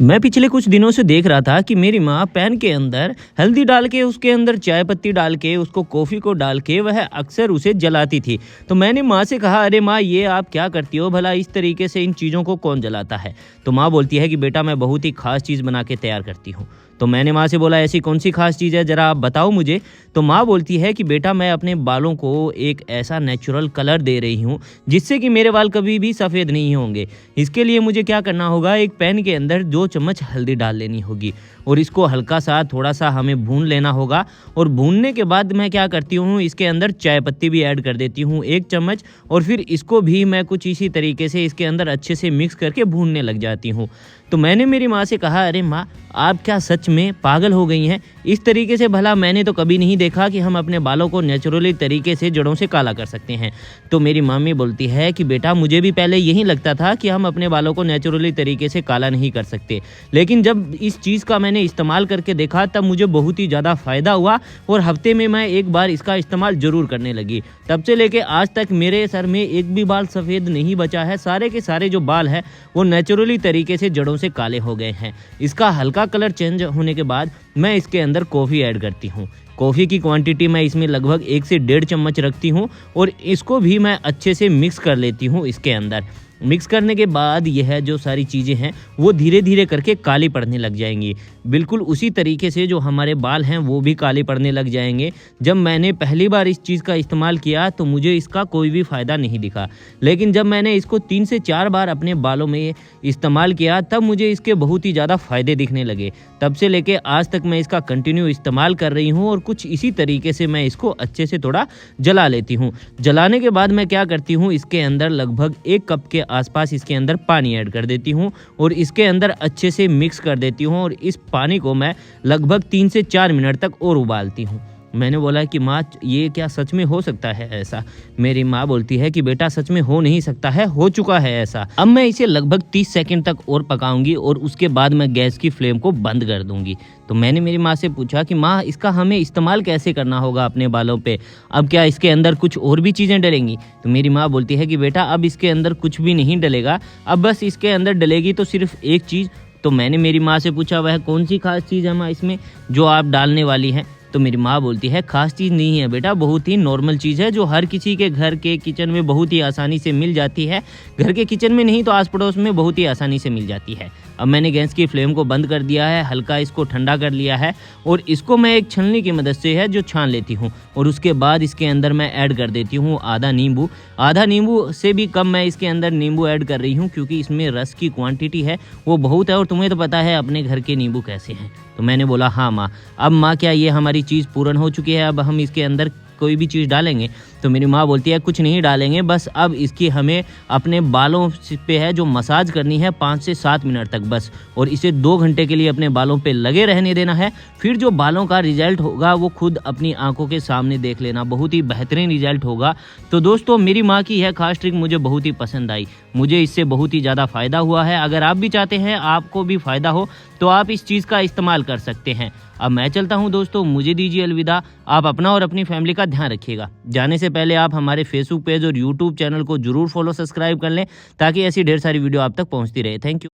मैं पिछले कुछ दिनों से देख रहा था कि मेरी माँ पैन के अंदर हल्दी डाल के उसके अंदर चाय पत्ती डाल के उसको कॉफ़ी को डाल के वह अक्सर उसे जलाती थी। तो मैंने माँ से कहा, अरे माँ, ये आप क्या करती हो भला, इस तरीके से इन चीज़ों को कौन जलाता है। तो माँ बोलती है कि बेटा, मैं बहुत ही खास चीज़ बना के तैयार करती हूँ। तो मैंने माँ से बोला, ऐसी कौन सी खास चीज़ है, ज़रा आप बताओ मुझे। तो माँ बोलती है कि बेटा, मैं अपने बालों को एक ऐसा नेचुरल कलर दे रही हूँ जिससे कि मेरे बाल कभी भी सफ़ेद नहीं होंगे। इसके लिए मुझे क्या करना होगा, एक पैन के अंदर 2 चम्मच हल्दी डाल लेनी होगी और इसको हल्का सा थोड़ा सा हमें भून लेना होगा। और भूनने के बाद मैं क्या करती हूँ, इसके अंदर चाय पत्ती भी ऐड कर देती हूँ 1 चम्मच, और फिर इसको भी मैं कुछ इसी तरीके से इसके अंदर अच्छे से मिक्स करके भूनने लग जाती हूँ। तो मैंने मेरी माँ से कहा, अरे माँ, आप क्या सच में पागल हो गई हैं? इस तरीके से भला मैंने तो कभी नहीं देखा कि हम अपने बालों को नेचुरली तरीके से जड़ों से काला कर सकते हैं। तो मेरी मम्मी बोलती है कि बेटा, मुझे भी पहले यही लगता था कि हम अपने बालों को नेचुरली तरीके से काला नहीं कर सकते, लेकिन जब इस चीज़ का मैंने इस्तेमाल करके देखा तब मुझे बहुत ही ज़्यादा फ़ायदा हुआ और हफ्ते में मैं एक बार इसका इस्तेमाल ज़रूर करने लगी। तब से लेके आज तक मेरे सर में एक भी बाल सफ़ेद नहीं बचा है। सारे के सारे जो बाल हैं वो नेचुरली तरीके से जड़ों से काले हो गए हैं। इसका हल्का कलर चेंज होने के बाद मैं इसके अंदर कॉफ़ी ऐड करती हूँ। कॉफ़ी की क्वांटिटी मैं इसमें लगभग 1 से 1.5 चम्मच रखती हूँ और इसको भी मैं अच्छे से मिक्स कर लेती हूँ। इसके अंदर मिक्स करने के बाद यह जो सारी चीज़ें हैं वो धीरे धीरे करके काली पड़ने लग जाएंगी। बिल्कुल उसी तरीके से जो हमारे बाल हैं वो भी काले पड़ने लग जाएंगे। जब मैंने पहली बार इस चीज़ का इस्तेमाल किया तो मुझे इसका कोई भी फ़ायदा नहीं दिखा, लेकिन जब मैंने इसको 3 से 4 बार अपने बालों में इस्तेमाल किया तब मुझे इसके बहुत ही ज़्यादा फ़ायदे दिखने लगे। तब से लेके आज तक मैं इसका कंटिन्यू इस्तेमाल कर रही हूँ और कुछ इसी तरीके से मैं इसको अच्छे से थोड़ा जला लेती हूँ। जलाने के बाद मैं क्या करती हूँ, इसके अंदर लगभग 1 कप के आसपास इसके अंदर पानी ऐड कर देती हूँ और इसके अंदर अच्छे से मिक्स कर देती हूँ और इस पानी को मैं लगभग 3 से 4 मिनट तक और उबालती हूँ। मैंने बोला कि माँ, ये क्या सच में हो सकता है ऐसा? मेरी माँ बोलती है कि बेटा, सच में हो नहीं सकता है, हो चुका है ऐसा। अब मैं इसे लगभग 30 सेकंड तक और पकाऊंगी और उसके बाद मैं गैस की फ्लेम को बंद कर दूंगी। तो मैंने मेरी माँ से पूछा कि माँ, इसका हमें इस्तेमाल कैसे करना होगा अपने बालों पे? अब क्या इसके अंदर कुछ और भी चीज़ें डलेंगी? तो मेरी माँ बोलती है कि बेटा, अब इसके अंदर कुछ भी नहीं डलेगा, अब बस इसके अंदर डलेगी तो सिर्फ एक चीज़। तो मैंने मेरी माँ से पूछा, वह कौन सी खास चीज़ है माँ इसमें जो आप डालने वाली हैं? तो मेरी माँ बोलती है, खास चीज़ नहीं है बेटा, बहुत ही नॉर्मल चीज़ है जो हर किसी के घर के किचन में बहुत ही आसानी से मिल जाती है। घर के किचन में नहीं तो आस पड़ोस में बहुत ही आसानी से मिल जाती है। अब मैंने गैस की फ्लेम को बंद कर दिया है, हल्का इसको ठंडा कर लिया है और इसको मैं एक छलनी की मदद से है जो छान लेती हूँ और उसके बाद इसके अंदर मैं ऐड कर देती हूँ आधा नींबू। आधा नींबू से भी कम मैं इसके अंदर नींबू ऐड कर रही हूँ क्योंकि इसमें रस की क्वांटिटी है वो बहुत है और तुम्हें तो पता है अपने घर के नींबू कैसे हैं। तो मैंने बोला, हाँ माँ। अब माँ, क्या ये हमारी चीज़ पूर्ण हो चुकी है? अब हम इसके अंदर कोई भी चीज़ डालेंगे? तो मेरी माँ बोलती है, कुछ नहीं डालेंगे, बस अब इसकी हमें अपने बालों पे है जो मसाज करनी है 5 से 7 मिनट तक बस, और इसे 2 घंटे के लिए अपने बालों पे लगे रहने देना है। फिर जो बालों का रिजल्ट होगा वो खुद अपनी आंखों के सामने देख लेना, बहुत ही बेहतरीन रिजल्ट होगा। तो दोस्तों, मेरी माँ की यह खास ट्रिक मुझे बहुत ही पसंद आई, मुझे इससे बहुत ही ज़्यादा फ़ायदा हुआ है। अगर आप भी चाहते हैं आपको भी फ़ायदा हो तो आप इस चीज़ का इस्तेमाल कर सकते हैं। अब मैं चलता हूं दोस्तों, मुझे दीजिए अलविदा। आप अपना और अपनी फैमिली का ध्यान रखिएगा। जाने से पहले आप हमारे फेसबुक पेज और यूट्यूब चैनल को जरूर फॉलो सब्सक्राइब कर लें ताकि ऐसी ढेर सारी वीडियो आप तक पहुंचती रहे। Thank you.